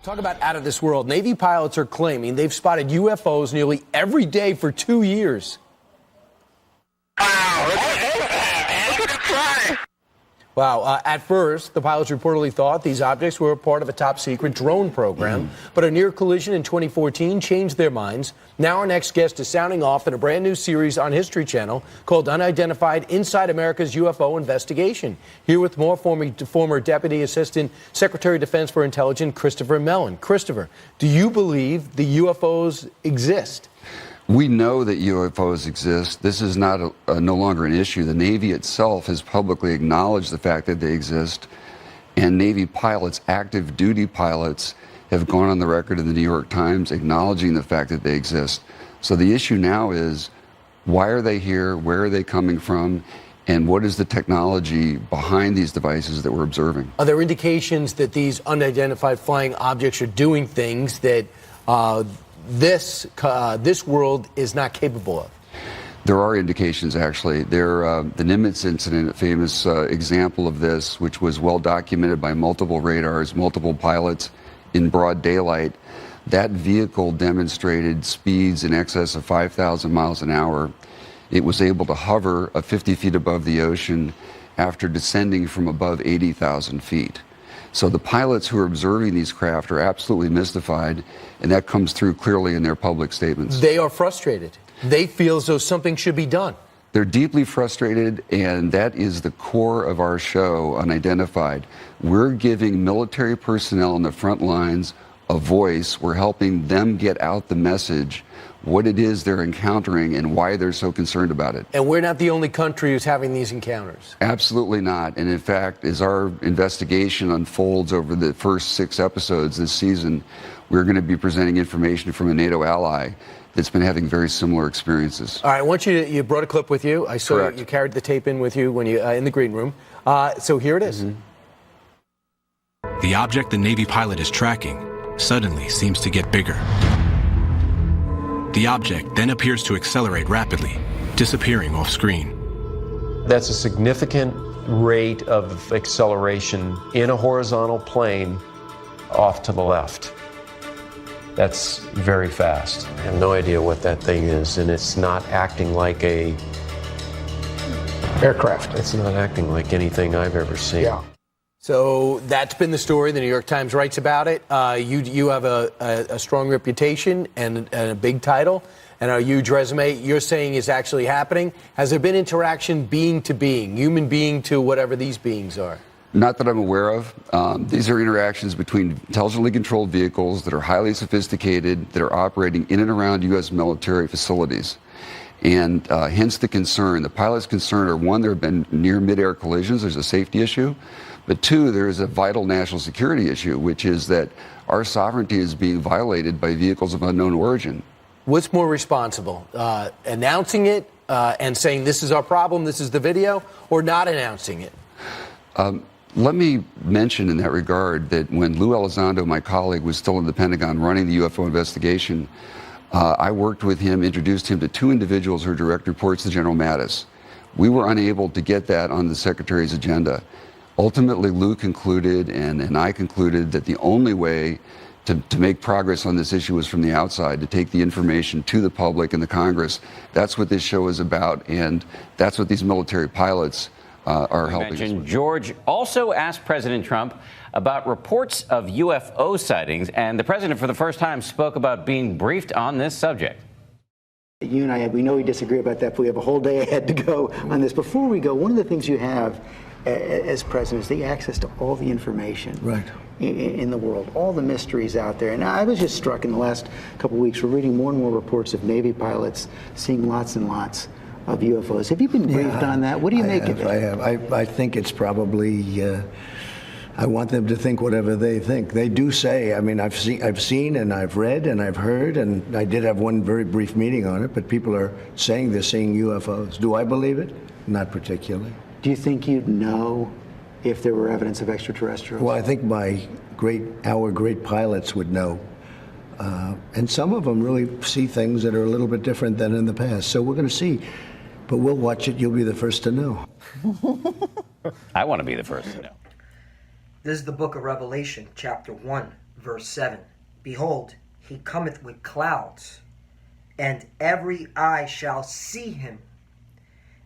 Talk about out of this world. Navy pilots are claiming they've spotted UFOs nearly every day for 2 years. Wow. At first, the pilots reportedly thought these objects were a part of a top-secret drone program, but a near collision in 2014 changed their minds. Now our next guest is sounding off in a brand new series on History Channel called Unidentified Inside America's UFO Investigation. Here with more, former Deputy Assistant Secretary of Defense for Intelligence, Christopher Mellon. Christopher, do you believe the UFOs exist? We know that UFOs exist. This is not no longer an issue. The Navy itself has publicly acknowledged the fact that they exist, and Navy pilots, active duty pilots, have gone on the record in the New York Times acknowledging the fact that they exist. So the issue now is, why are they here? Where are they coming from? And what is the technology behind these devices that we're observing? Are there indications that these unidentified flying objects are doing things that this world is not capable of? There are indications, actually. The Nimitz incident, a famous example of this, which was well documented by multiple radars, multiple pilots in broad daylight. That vehicle demonstrated speeds in excess of 5,000 miles an hour. It was able to hover 50 feet above the ocean after descending from above 80,000 feet. So the pilots who are observing these craft are absolutely mystified, and that comes through clearly in their public statements. They are frustrated. They feel as though something should be done. They're deeply frustrated, and that is the core of our show, Unidentified. We're giving military personnel on the front lines a voice. We're helping them get out the message, what it is they're encountering and why they're so concerned about it. And we're not the only country who's having these encounters. Absolutely not. And in fact, as our investigation unfolds over the first 6 episodes this season, we're going to be presenting information from a NATO ally that's been having very similar experiences. All right, I want you to, you brought a clip with you. I saw Correct. you carried the tape in with you when you in the green room. So here it is. The object the Navy pilot is tracking suddenly seems to get bigger. The object then appears to accelerate rapidly, disappearing off screen. That's a significant rate of acceleration in a horizontal plane off to the left. That's very fast. I have no idea what that thing is, and it's not acting like a aircraft. It's not acting like anything I've ever seen. Yeah. So that's been the story. The New York Times writes about it. You have a strong reputation and a big title and a huge resume. You're saying is actually happening. Has there been interaction being to being, human being to whatever these beings are? Not that I'm aware of. These are interactions between intelligently controlled vehicles that are highly sophisticated, that are operating in and around U.S. military facilities. And hence the concern. The pilots' concern are, one, there have been near mid-air collisions. There's a safety issue. But two, there is a vital national security issue, which is that our sovereignty is being violated by vehicles of unknown origin. What's more responsible, announcing it and saying this is our problem, this is the video, or not announcing it? Let me mention in that regard that when Lou Elizondo, my colleague, was still in the Pentagon running the UFO investigation, I worked with him, introduced him to 2 individuals who are direct reports to General Mattis. We were unable to get that on the Secretary's agenda. Ultimately, Lou concluded and I concluded that the only way to make progress on this issue was from the outside, to take the information to the public and the Congress. That's what this show is about, and that's what these military pilots are helping us with. George also asked President Trump about reports of UFO sightings, and the president for the first time spoke about being briefed on this subject. You and I, we know we disagree about that, but we have a whole day ahead to go on this. Before we go, one of the things you have as president is the access to all the information in the world, all the mysteries out there. And I was just struck in the last couple of weeks, we're reading more and more reports of Navy pilots seeing lots and lots of UFOs. Have you been briefed on that? What do you make of it? I have. I think it's probably, I want them to think whatever they think. They do say, I mean, I've seen and I've read and I've heard, and I did have one very brief meeting on it, but people are saying they're seeing UFOs. Do I believe it? Not particularly. Do you think you'd know if there were evidence of extraterrestrials? Well, I think our great pilots would know. And some of them really see things that are a little bit different than in the past. So we're going to see. But we'll watch it. You'll be the first to know. I want to be the first to know. This is the book of Revelation, chapter 1, Verse 7. Behold, he cometh with clouds, and every eye shall see him,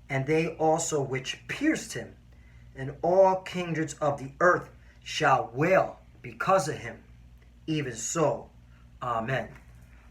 and they also which pierced him, and all kindreds of the earth shall wail because of him. Even so. Amen.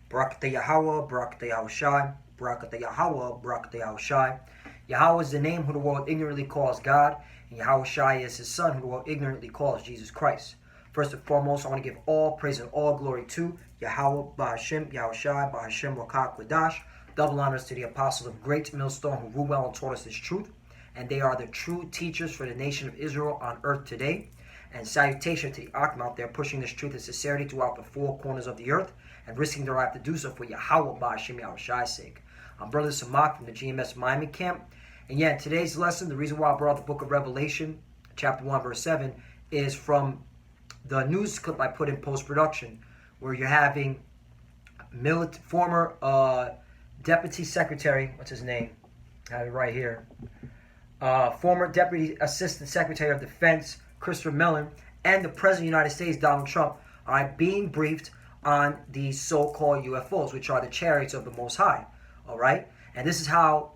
Barakatah Yahweh, Barakatah Yahushai, Barakatah Yahweh, Barakatah Yahushai. Yahweh is the name who the world ignorantly calls God, and Yahushai is his son who the world ignorantly calls Jesus Christ. First and foremost, I want to give all praise and all glory to Yahweh, Bahashem, Yahushai, Bahashem, Wakak, Wadash. Double honors to the apostles of great millstone who rule well and taught us this truth. And they are the true teachers for the nation of Israel on earth today. And salutation to the Akim out there pushing this truth and sincerity throughout the four corners of the earth and risking their life to do so for Yahweh, Bahashem, Yahushai's sake. I'm Brother Samak from the GMS Miami camp. And yeah, in today's lesson, the reason why I brought the book of Revelation, chapter 1, verse 7, is from the news clip I put in post-production, where you're having former Deputy Secretary, what's his name? I have it right here. Former Deputy Assistant Secretary of Defense, Christopher Mellon, and the President of the United States, Donald Trump, are being briefed on the so-called UFOs, which are the chariots of the Most High. All right? And this is how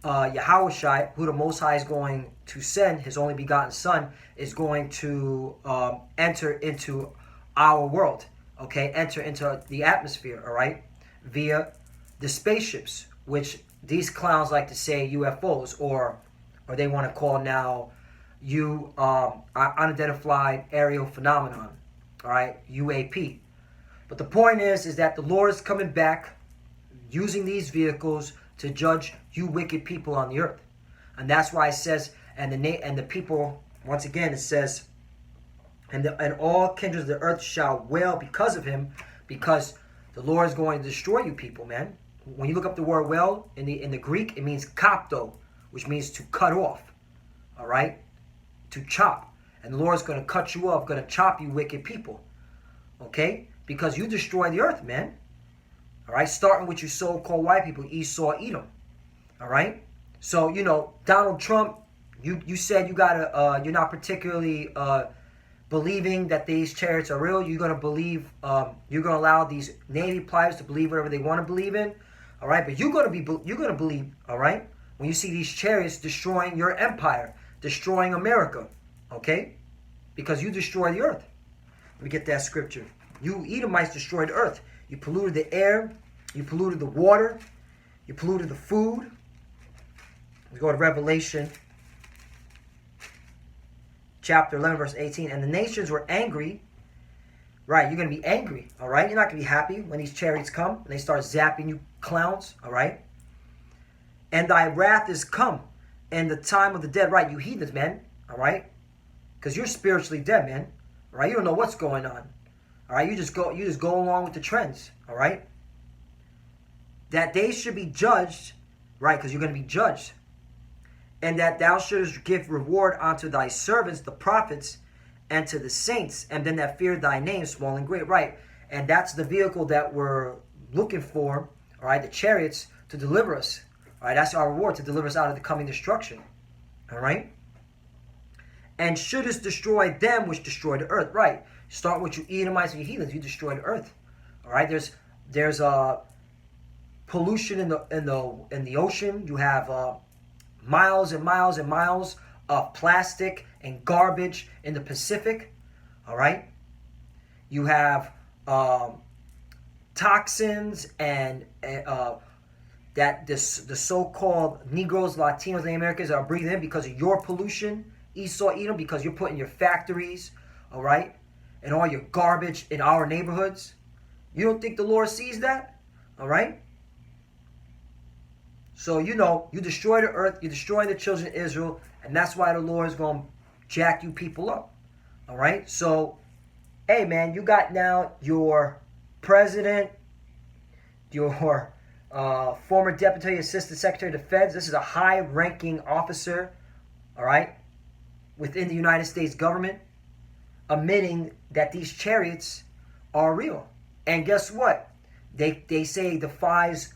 Yahushai, who the Most High is going to send, his only begotten Son, is going to enter into our world, okay? Enter into the atmosphere, all right? Via the spaceships, which these clowns like to say UFOs, or they want to call now unidentified aerial phenomenon, all right? UAP. But the point is that the Lord is coming back using these vehicles to judge you wicked people on the earth. And that's why it says, and the people, once again, it says, and all kindreds of the earth shall wail because of him, because the Lord is going to destroy you people, man. When you look up the word wail in the Greek, it means kapto, which means to cut off, all right? To chop. And the Lord is going to cut you off, going to chop you wicked people, okay? Because you destroy the earth, man. All right, starting with you so-called white people, Esau, Edom. All right, so you know Donald Trump. You said you're not particularly believing that these chariots are real. You're gonna believe. You're gonna allow these Navy pilots to believe whatever they want to believe in. All right, but you're gonna believe. All right, when you see these chariots destroying your empire, destroying America. Okay, because you destroy the earth. Let me get that scripture. You Edomites destroyed the earth. You polluted the air, you polluted the water, you polluted the food. We go to Revelation chapter 11, verse 18. And the nations were angry. Right, you're going to be angry, all right? You're not going to be happy when these chariots come and they start zapping you clowns, all right? And thy wrath is come, and the time of the dead, right? You heathens, man, all right? Because you're spiritually dead, man, all right? You don't know what's going on. All right, you just go along with the trends, all right? That they should be judged, right, because you're going to be judged. And that thou shouldest give reward unto thy servants, the prophets, and to the saints, and them that fear thy name, small and great, right? And that's the vehicle that we're looking for, all right, the chariots, to deliver us. All right, that's our reward, to deliver us out of the coming destruction, all right? And shouldest destroy them which destroy the earth, right? Start with you Edomites and you heathens. You destroy the earth. All right. There's pollution in the ocean. You have miles and miles and miles of plastic and garbage in the Pacific. All right. You have toxins and that the so-called Negroes, Latinos, and Americans are breathing in because of your pollution, Esau, Edom, because you're putting your factories, all right, and all your garbage in our neighborhoods. You don't think the Lord sees that? All right? So, you know, you destroy the earth, you're destroying the children of Israel, and that's why the Lord is going to jack you people up. All right? So, hey, man, you got now your president, your former Deputy Assistant Secretary of Defense. This is a high-ranking officer, all right, within the United States government, admitting that these chariots are real. And guess what? They say it defies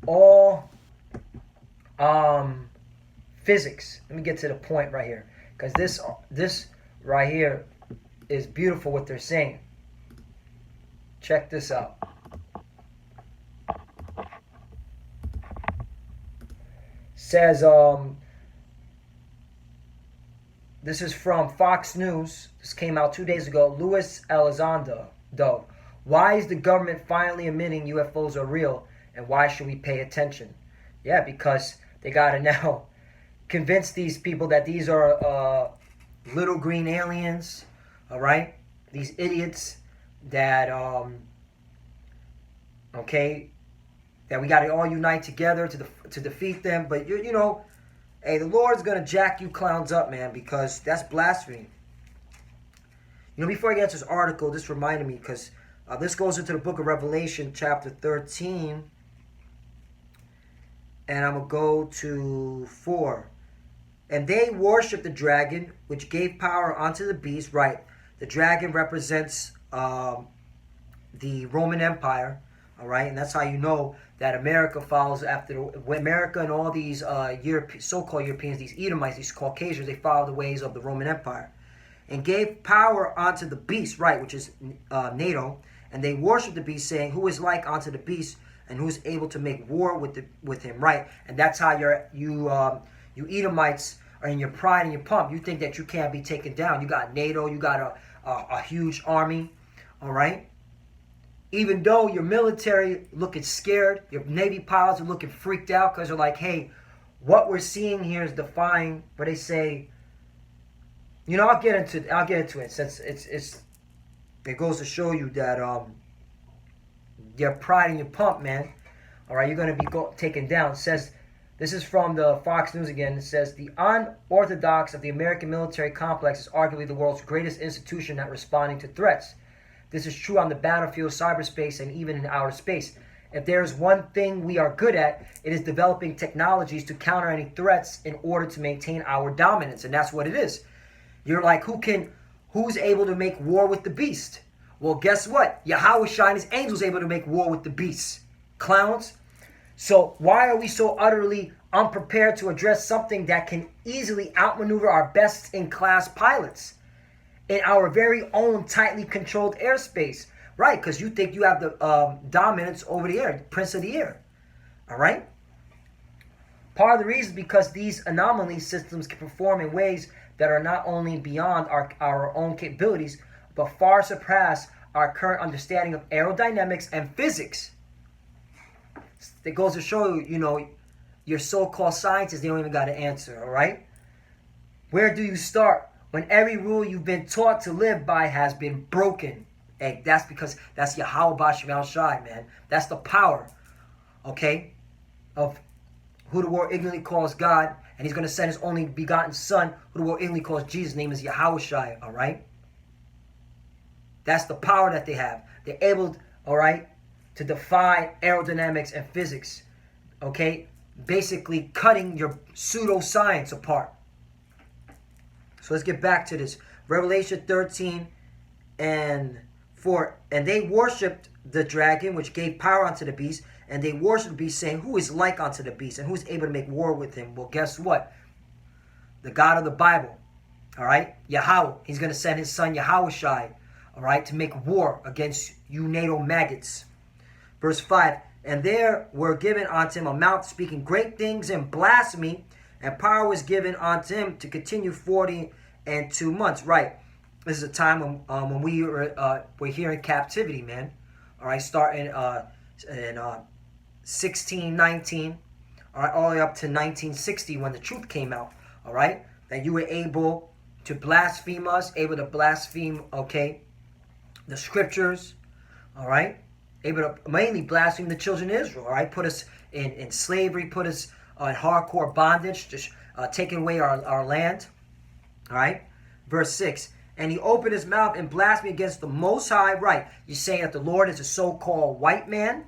all physics. Let me get to the point right here, because this right here is beautiful what they're saying. Check this out. Says, this is from Fox News. This came out 2 days ago. Luis Elizondo. Why is the government finally admitting UFOs are real, and why should we pay attention? Yeah, because they got to now convince these people that these are little green aliens, all right? These idiots that, that we got to all unite together to defeat them. But, you know, hey, the Lord's going to jack you clowns up, man, because that's blasphemy. You know, before I get to this article, this reminded me, because this goes into the book of Revelation, chapter 13. And I'm going to go to 4. And they worship the dragon, which gave power unto the beast. Right. The dragon represents the Roman Empire. All right. And that's how you know that America follows after America and all these so-called Europeans, these Edomites, these Caucasians, they follow the ways of the Roman Empire. And gave power unto the beast, right, which is NATO. And they worship the beast, saying, who is like unto the beast, and who is able to make war with him, right? And that's how you Edomites are in your pride and your pump. You think that you can't be taken down. You got NATO, you got a huge army, all right? Even though your military looking scared, your Navy pilots are looking freaked out because they're like, hey, what we're seeing here is defying, but they say, you know, I'll get into it since it goes to show you that your pride and your pump, man, all right, you're going to be taken down. It says, this is from the Fox News again. It says, the unorthodox of the American military complex is arguably the world's greatest institution at responding to threats. This is true on the battlefield, cyberspace, and even in outer space. If there's one thing we are good at, it is developing technologies to counter any threats in order to maintain our dominance. And that's what it is. You're like, who's able to make war with the beast? Well, guess what? Yahweh and his angels able to make war with the beast. Clowns. So why are we so utterly unprepared to address something that can easily outmaneuver our best-in-class pilots in our very own tightly controlled airspace? Right, because you think you have the dominance over the air, prince of the air. All right? Part of the reason is because these anomaly systems can perform in ways that are not only beyond our own capabilities, but far surpass our current understanding of aerodynamics and physics. It goes to show you, you know, your so-called scientists, they don't even got an answer, all right? Where do you start when every rule you've been taught to live by has been broken? Hey, that's because that's Yahweh B'Shem Shai, man. That's the power, okay, of who the world ignorantly calls God, and he's going to send his only begotten son, who the world ignorantly calls Jesus. His name is Yahweh Shai, all right? That's the power that they have. They're able, all right, to defy aerodynamics and physics, okay? Basically cutting your pseudoscience apart. So let's get back to this. Revelation 13 and 4. And they worshipped the dragon, which gave power unto the beast, and they worshipped the beast, saying, who is like unto the beast, and who is able to make war with him? Well, guess what? The God of the Bible, all right? Yahweh. He's going to send his son Yahweh Shai, all right, to make war against you NATO maggots. Verse 5, and there were given unto him a mouth speaking great things and blasphemy, and power was given unto him to continue 42 months. Right. This is a time when we're here in captivity, man. All right, starting in 1619, all right, all the way up to 1960 when the truth came out. All right, that you were able to blaspheme us, able to blaspheme, okay, the scriptures, all right, able to mainly blaspheme the children of Israel, all right, put us in slavery, put us in hardcore bondage, just taking away our land, all right. Verse 6, and he opened his mouth and blasphemed against the Most High. Right, you're saying that the Lord is a so-called white man.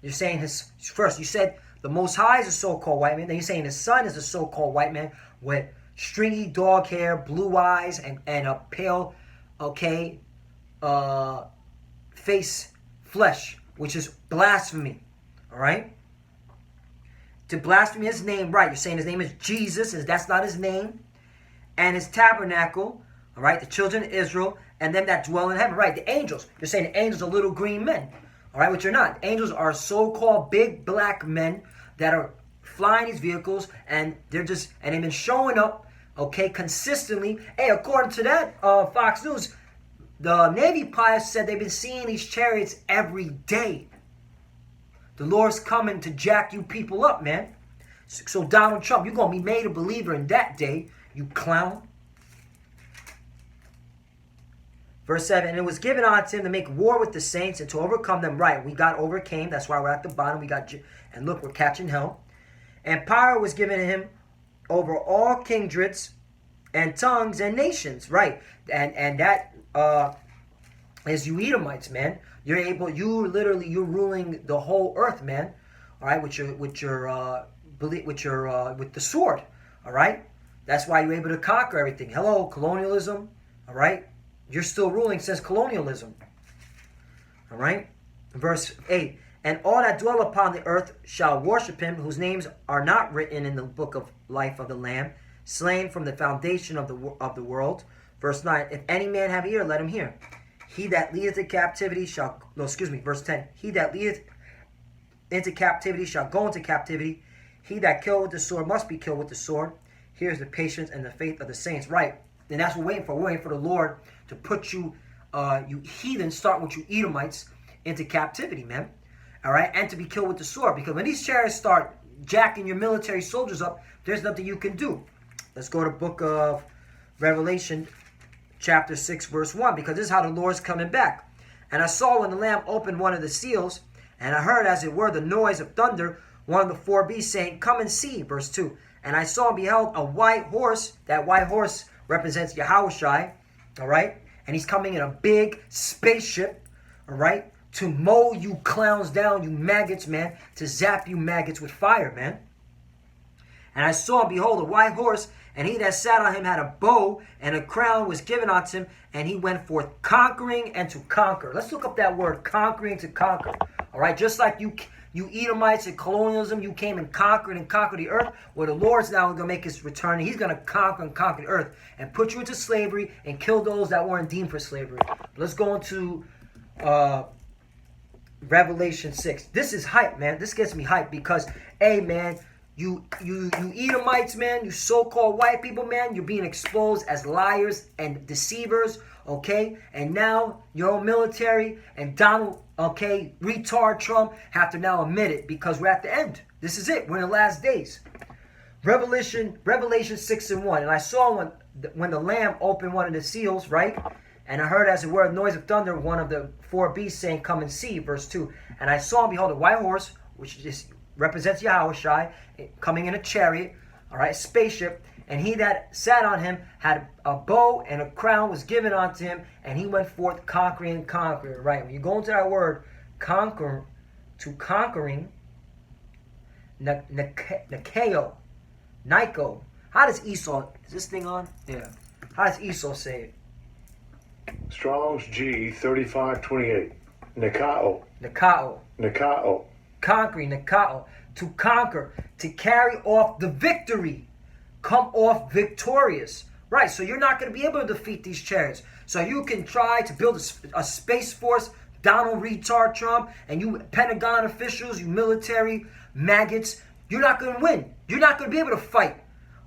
You're saying first you said the Most High is a so-called white man, then you're saying his son is a so-called white man with stringy dog hair, blue eyes, and a pale, okay, face flesh, which is blasphemy, all right? To blaspheme his name, right, you're saying his name is Jesus, and that's not his name, and his tabernacle, all right, the children of Israel, and them that dwell in heaven. Right, the angels. You're saying the angels are little green men. All right, which you're not. Angels are so-called big black men that are flying these vehicles, and they've been showing up, okay, consistently. Hey, according to that Fox News, the Navy pilots said they've been seeing these chariots every day. The Lord's coming to jack you people up, man. So Donald Trump, you're going to be made a believer in that day, you clown. Verse 7, and it was given unto him to make war with the saints and to overcome them. Right, we got overcame. That's why we're at the bottom. And look, we're catching hell. And power was given to him over all kindreds and tongues and nations. Right, and that is you Edomites, man. You're ruling the whole earth, man. All right, with the sword. All right, that's why you're able to conquer everything. Hello, colonialism. All right. You're still ruling since colonialism. All right? Verse 8. And all that dwell upon the earth shall worship him, whose names are not written in the book of life of the Lamb, slain from the foundation of the world. Verse 9. If any man have ear, let him hear. He that leadeth into captivity shall... No, excuse me. Verse 10. He that leadeth into captivity shall go into captivity. He that killed with the sword must be killed with the sword. Here's the patience and the faith of the saints. Right. And that's what we're waiting for. We're waiting for the Lord to put you, you heathens, start with you Edomites, into captivity, man. All right? And to be killed with the sword. Because when these chariots start jacking your military soldiers up, there's nothing you can do. Let's go to the book of Revelation, chapter 6, verse 1. Because this is how the Lord's coming back. And I saw when the Lamb opened one of the seals, and I heard, as it were, the noise of thunder, one of the four beasts saying, come and see. Verse 2. And I saw and beheld a white horse. That white horse represents Yahushai. All right? And he's coming in a big spaceship, all right, to mow you clowns down, you maggots, man, to zap you maggots with fire, man. And I saw, and behold, a white horse, and he that sat on him had a bow, and a crown was given unto him, and he went forth conquering and to conquer. Let's look up that word, conquering to conquer. All right? Just like you Edomites and colonialism, you came and conquered the earth. Well, the Lord's now going to make his return. He's going to conquer the earth and put you into slavery and kill those that weren't deemed for slavery. Let's go into Revelation 6. This is hype, man. This gets me hype because, hey, man, you Edomites, man, you so-called white people, man, you're being exposed as liars and deceivers, okay? And now your own military and Donald, okay, retard Trump have to now admit it because we're at the end. This is it. We're in the last days. Revelation 6 and 1. And I saw when the Lamb opened one of the seals, right? And I heard, as it were, a noise of thunder, one of the four beasts saying, come and see. Verse 2. And I saw and behold a white horse, which represents Yahushai, coming in a chariot, all right, a spaceship. And he that sat on him had a bow, and a crown was given unto him, and he went forth conquering and conquering. Right, when you go into that word, conquer, to conquering, Nikeo, Nico. How does Esau, is this thing on? Yeah. How does Esau say it? Strong's G 3528. Nikao. Nikao. Nikao. Conquering, Nikao. To conquer, to carry off the victory. Come off victorious. Right, so you're not going to be able to defeat these chariots. So you can try to build a space force, Donald retard Trump, and you Pentagon officials, you military maggots, you're not going to win. You're not going to be able to fight,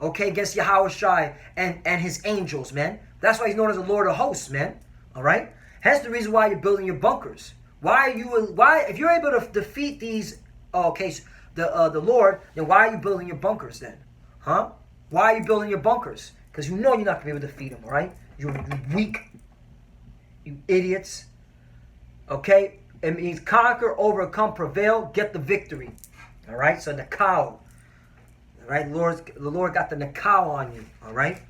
okay, against Yahushai and his angels, man. That's why he's known as the Lord of Hosts, man. All right? Hence the reason why you're building your bunkers. If you're able to defeat these, the Lord, then why are you building your bunkers then? Huh? Why are you building your bunkers? Because you know you're not going to be able to defeat him, all right? You weak, you idiots. Okay? It means conquer, overcome, prevail, get the victory. All right? So Nikao. All right? The Lord got the Nikao on you. All right?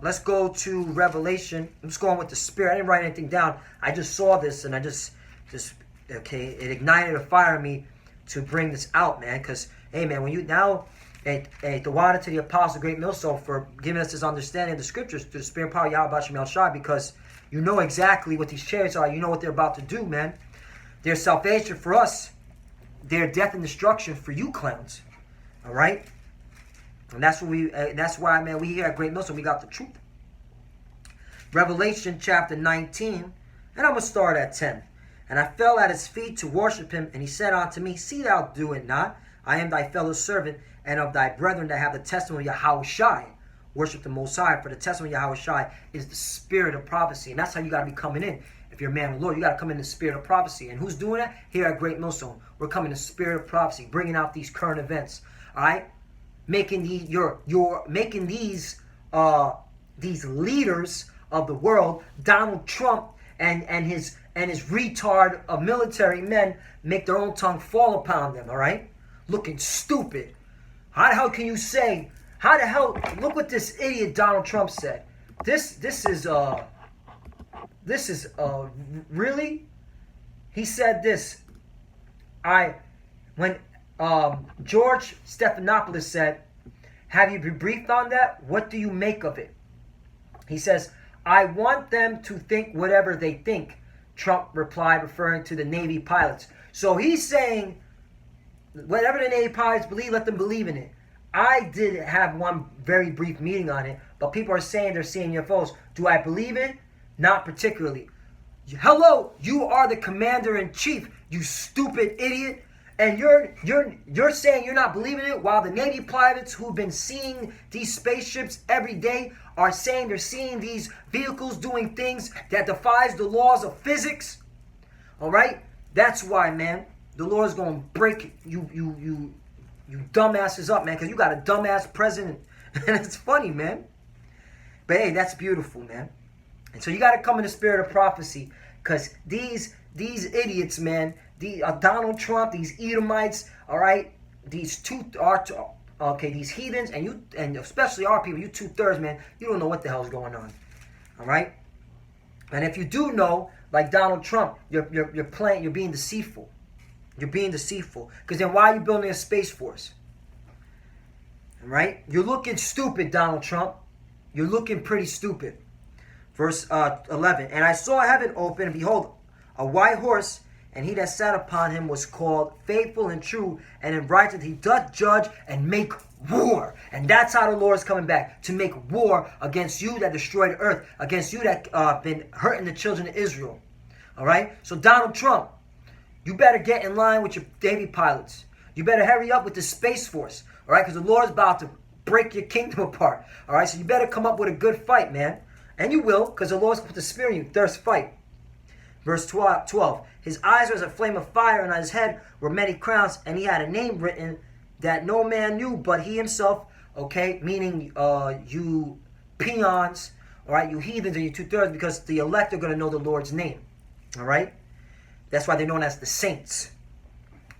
Let's go to Revelation. I'm just going with the Spirit. I didn't write anything down. I just saw this and I just it ignited a fire in me to bring this out, man. Because, hey, man, when you now... the water to the apostle, great millstone, for giving us this understanding of the scriptures through the spirit and power of Yahweh Shem El Shai, because you know exactly what these chariots are. You know what they're about to do, man. Their salvation for us, their death and destruction for you clowns. All right, and that's what that's why, man, we here at Great Millstone, we got the truth. Revelation chapter 19, and I'm going to start at 10. And I fell at his feet to worship him, and he said unto me, See thou do it not. I am thy fellow servant, and of thy brethren that have the testimony of Yahushai. Worship the Most High, for the testimony of Yahushai is the spirit of prophecy. And that's how you got to be coming in. If you're a man of the Lord, you got to come in the spirit of prophecy. And who's doing that? Here at Great Millstone. We're coming in the spirit of prophecy, bringing out these current events. All right? Making making these leaders of the world, Donald Trump and his retard of military men, make their own tongue fall upon them, all right? Looking stupid. How the hell can you say, look what this idiot Donald Trump said. This is really? He said this. When George Stephanopoulos said, have you been briefed on that? What do you make of it? He says, I want them to think whatever they think, Trump replied, referring to the Navy pilots. So he's saying, whatever the Navy pilots believe, let them believe in it. I did have one very brief meeting on it, but people are saying they're seeing UFOs. Do I believe it? Not particularly. Hello, you are the commander-in-chief, you stupid idiot. And you're saying you're not believing it, while the Navy pilots who've been seeing these spaceships every day are saying they're seeing these vehicles doing things that defies the laws of physics. All right, that's why, man, the Lord's gonna break you dumbasses up, man, because you got a dumbass president, and it's funny, man. But hey, that's beautiful, man. And so you got to come in the spirit of prophecy, because these idiots, man. Donald Trump, these Edomites, all right, these heathens, and especially our people, you 2/3, man, you don't know what the hell's going on, all right. And if you do know, like Donald Trump, you're being deceitful. You're being deceitful, because then why are you building a space force? All right, you're looking stupid, Donald Trump. You're looking pretty stupid. Verse 11, and I saw heaven open, and behold, a white horse. And he that sat upon him was called Faithful and True, and in righteousness he doth judge and make war. And that's how the Lord is coming back, to make war against you that destroyed the earth, against you that been hurting the children of Israel. All right? So Donald Trump, you better get in line with your Navy pilots. You better hurry up with the Space Force. All right? Because the Lord is about to break your kingdom apart. All right? So you better come up with a good fight, man. And you will, because the Lord's going to put the spirit in you. Thirst fight. Verse 12, his eyes were as a flame of fire, and on his head were many crowns, and he had a name written that no man knew but he himself, okay, meaning you peons, all right, you heathens and you 2/3, because the elect are going to know the Lord's name, all right? That's why they're known as the saints,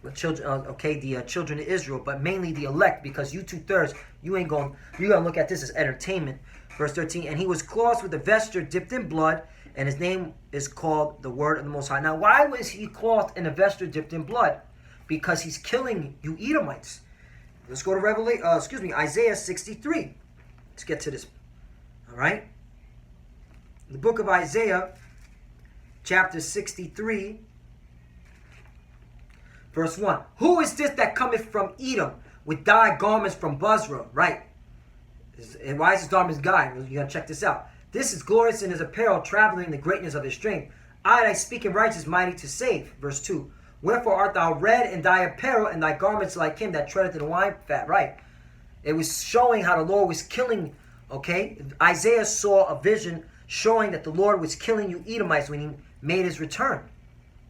the children, the children of Israel, but mainly the elect, because you 2/3, you're going to look at this as entertainment. Verse 13, and he was clothed with a vesture dipped in blood, and his name is called the Word of the Most High. Now, why was he clothed in a vesture dipped in blood? Because he's killing you Edomites. Let's go to Isaiah 63. Let's get to this. All right? The book of Isaiah, chapter 63, verse 1. Who is this that cometh from Edom with dyed garments from Bozrah? Right. And why is his garments dyed? You're going to check this out. This is glorious in his apparel, traveling in the greatness of his strength. I that speak in righteousness, mighty to save. Verse 2. Wherefore art thou red in thy apparel, and thy garments like him that treadeth in wine fat. Right. It was showing how the Lord was killing, okay? Isaiah saw a vision showing that the Lord was killing you Edomites when he made his return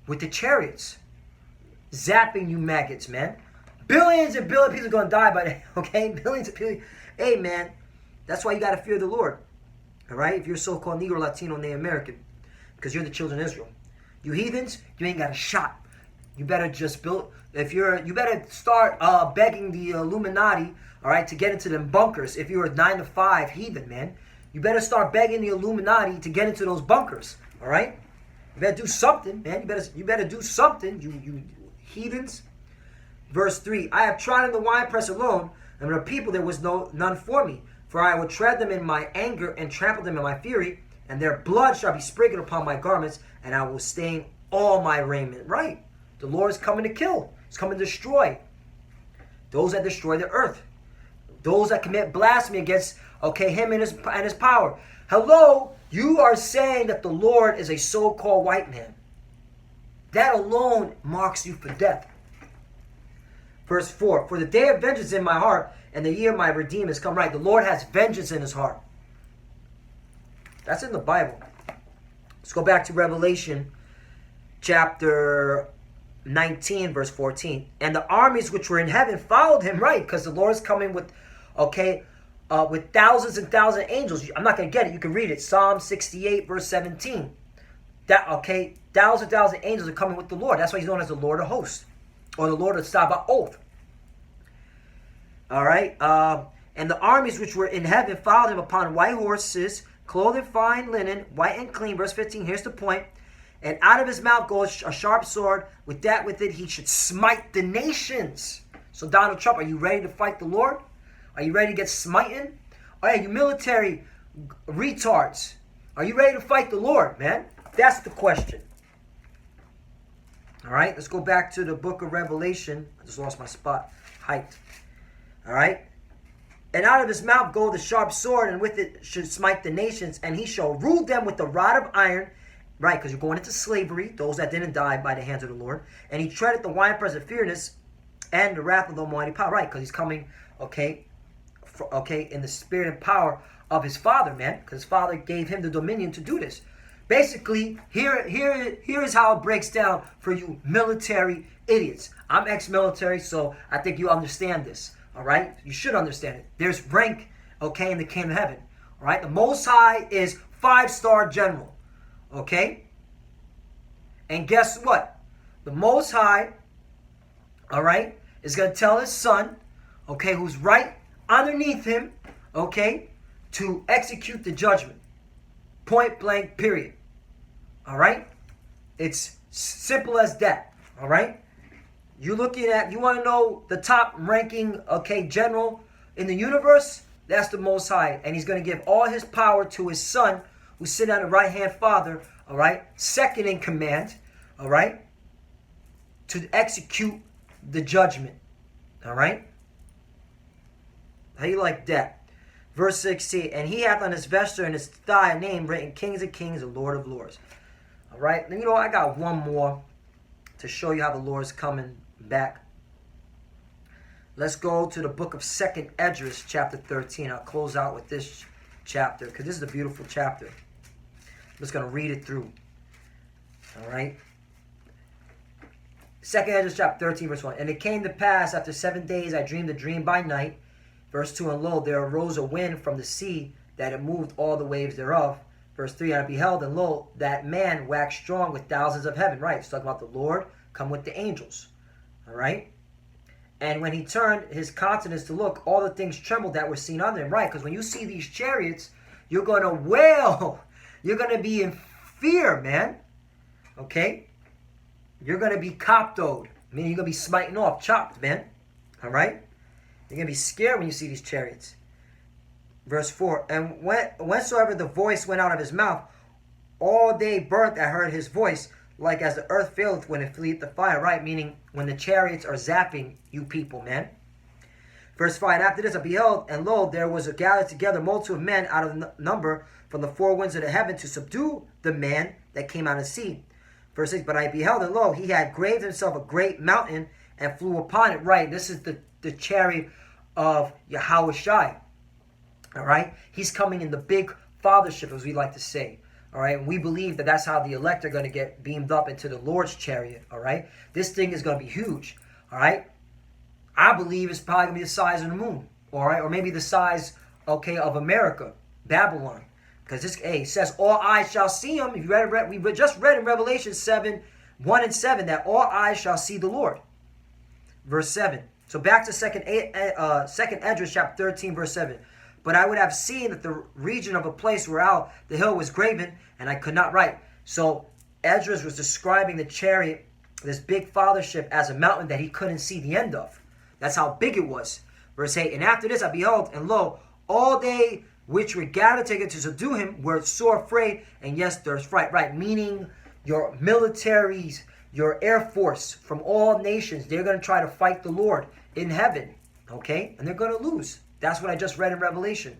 with the chariots. Zapping you maggots, man. Billions and billions of people are going to die by that, okay? Billions of people. Hey, man, that's why you got to fear the Lord. All right, if you're so-called Negro, Latino, Native American, because you're the children of Israel. You heathens, you ain't got a shot. You better just build. You better start begging the Illuminati, all right, to get into them bunkers. If you're a 9-to-5 heathen, man, you better start begging the Illuminati to get into those bunkers. All right, you better do something, man. You better do something, you heathens. Verse 3: I have trodden the winepress alone, and the people there was none for me. For I will tread them in my anger and trample them in my fury, and their blood shall be sprinkled upon my garments, and I will stain all my raiment. Right. The Lord is coming to kill. He's coming to destroy those that destroy the earth. Those that commit blasphemy against, him and his power. Hello, You are saying that the Lord is a so-called white man. That alone marks you for death. Verse 4, for the day of vengeance is in my heart, and the year of my redeemer has come. Right, the Lord has vengeance in his heart. That's in the Bible. Let's go back to Revelation chapter 19, verse 14. And the armies which were in heaven followed him, right, because the Lord is coming with, with thousands and thousands of angels. I'm not going to get it. You can read it. Psalm 68, verse 17. Thousands of angels are coming with the Lord. That's why he's known as the Lord of hosts, or the Lord of Sabaoth. All right. And the armies which were in heaven followed him upon white horses, clothed in fine linen, white and clean. Verse 15, here's the point. And out of his mouth goes a sharp sword. With it he should smite the nations. So Donald Trump, are you ready to fight the Lord? Are you ready to get smitten? Oh yeah, you military retards. Are you ready to fight the Lord, man? That's the question. All right, let's go back to the book of Revelation. I just lost my spot. Height. All right. And out of his mouth goes the sharp sword, and with it should smite the nations, and he shall rule them with the rod of iron. Right, because you're going into slavery, those that didn't die by the hands of the Lord. And he treadeth the winepress of fierceness and the wrath of the Almighty power. Right, because he's coming, in the spirit and power of his Father, man. Because his Father gave him the dominion to do this. Basically, here is how it breaks down for you military idiots. I'm ex-military, so I think you understand this. All right? You should understand it. There's rank, in the kingdom of heaven. All right? The Most High is 5-star general. Okay? And guess what? The Most High, all right, is going to tell his son, who's right underneath him, to execute the judgment. Point blank, period. All right? It's simple as that. All right? You want to know the top ranking, general in the universe? That's the Most High. And he's going to give all his power to his son, who's sitting on the right-hand Father, all right, second in command, all right, to execute the judgment, all right? How you like that? Verse 16, and he hath on his vesture and his thigh a name written, Kings of Kings and Lord of Lords. All right, you know, I got one more to show you how the Lord's coming back. Let's go to the book of 2nd Esdras, chapter 13. I'll close out with this chapter, because this is a beautiful chapter. I'm just going to read it through. All right. 2nd Esdras chapter 13, verse 1. And it came to pass, after 7 days, I dreamed a dream by night. Verse 2, and lo, there arose a wind from the sea, that it moved all the waves thereof. Verse 3, and I beheld, and lo, that man waxed strong with thousands of heaven. Right, it's talking about the Lord come with the angels. All right. And when he turned his countenance to look, all the things trembled that were seen under him. Right, because when you see these chariots, you're going to wail. You're going to be in fear, man. Okay? You're going to be coptoed. Meaning you're going to be smiting off, chopped, man. All right? You're going to be scared when you see these chariots. Verse 4, and whensoever the voice went out of his mouth, all day burnt that heard his voice, like as the earth faileth when it fleeth the fire. Right? Meaning when the chariots are zapping you people, man. Verse 5, and after this I beheld, and lo, there was a gathered together multitude of men out of the number from the four winds of the heaven to subdue the man that came out of the sea. Verse 6, but I beheld, and lo, he had graved himself a great mountain and flew upon it. Right, this is the chariot of Yahushua. All right, he's coming in the big fathership, as we like to say. All right, and we believe that that's how the elect are going to get beamed up into the Lord's chariot. All right, this thing is going to be huge. All right, I believe it's probably going to be the size of the moon. All right, or maybe the size, of America, Babylon. Because this, it says, all eyes shall see him. If you we just read in Revelation 7, 1 and 7, that all eyes shall see the Lord. Verse 7. So back to 2nd Esdras, chapter 13, verse 7. But I would have seen that the region of a place whereout the hill was graven, and I could not write. So Esdras was describing the chariot, this big fathership, as a mountain that he couldn't see the end of. That's how big it was. Verse 8. And after this I beheld, and lo, all they which were gathered together to subdue him were sore afraid, and yes, there's fright. Right, meaning your militaries, your air force from all nations, they're going to try to fight the Lord in heaven. Okay? And they're going to lose. That's what I just read in Revelation.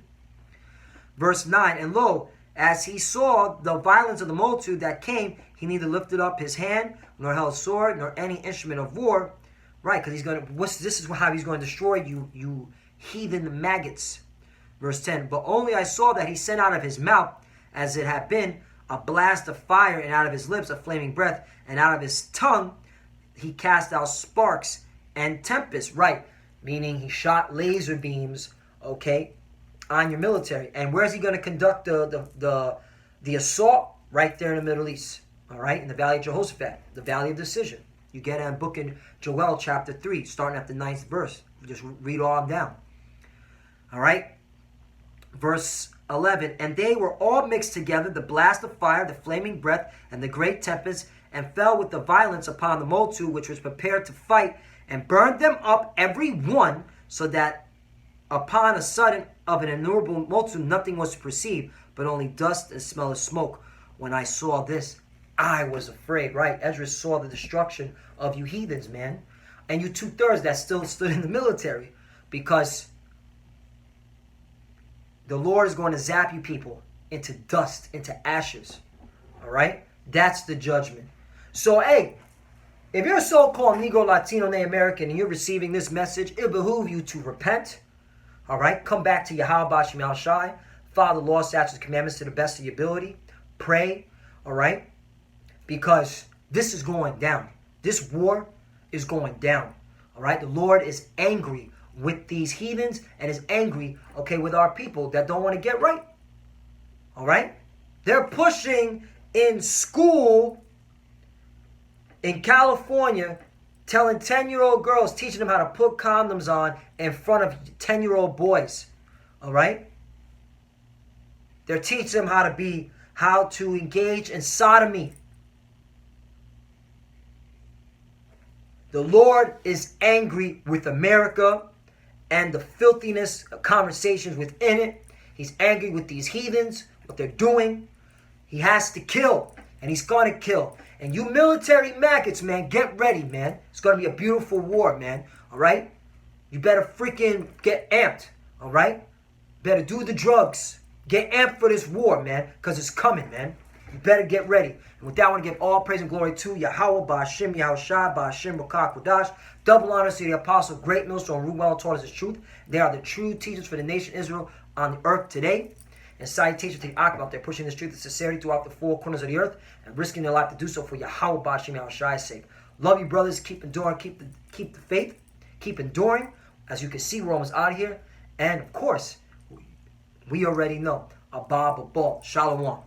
Verse 9. And lo, as he saw the violence of the multitude that came, he neither lifted up his hand, nor held sword, nor any instrument of war. Right, because this is how he's going to destroy you, you heathen maggots. Verse 10, but only I saw that he sent out of his mouth, as it had been, a blast of fire, and out of his lips a flaming breath, and out of his tongue he cast out sparks and tempests. Right, meaning he shot laser beams, okay, on your military. And where's he going to conduct the assault? Right there in the Middle East, all right, in the Valley of Jehoshaphat, the Valley of Decision. You get it in book in Joel chapter 3, starting at the 9th verse. Just read all them down. All right. Verse 11. And they were all mixed together, the blast of fire, the flaming breath, and the great tempest, and fell with the violence upon the multitude which was prepared to fight, and burned them up every one, so that upon a sudden of an innumerable multitude nothing was perceived, but only dust and smell of smoke. When I saw this, I was afraid, right? Ezra saw the destruction of you heathens, man. And you 2/3 that still stood in the military. Because the Lord is going to zap you people into dust, into ashes. All right? That's the judgment. So, hey, if you're a so-called Negro, Latino, Native American, and you're receiving this message, it behooves you to repent. All right? Come back to Yahweh Bashim Al Shai. Follow the law, statutes, and commandments to the best of your ability. Pray. All right? Because this is going down. This war is going down. All right? The Lord is angry with these heathens and is angry, okay, with our people that don't want to get right. All right? They're pushing in school in California, telling 10-year-old girls, teaching them how to put condoms on in front of 10-year-old boys. All right? They're teaching them how to engage in sodomy. The Lord is angry with America and the filthiness of conversations within it. He's angry with these heathens, what they're doing. He has to kill, and he's going to kill. And you military maggots, man, get ready, man. It's going to be a beautiful war, man, all right? You better freaking get amped, all right? Better do the drugs. Get amped for this war, man, because it's coming, man. You better get ready. And with that, I want to give all praise and glory to Yahweh, Ba'ashim, Yahushua, Ba'ashim, Rakah, Kodash. Double honors to the apostle, great millstone, Ruel taught us the truth. They are the true teachers for the nation Israel on the earth today. And salutations to the Akim out there pushing this truth and sincerity throughout the four corners of the earth and risking their life to do so for Yahweh, Ba'ashim, Yahushua's sake. Love you, brothers. Keep enduring. Keep the faith. Keep enduring. As you can see, we're almost out of here. And, of course, we already know. Abba, Babal. Shalom.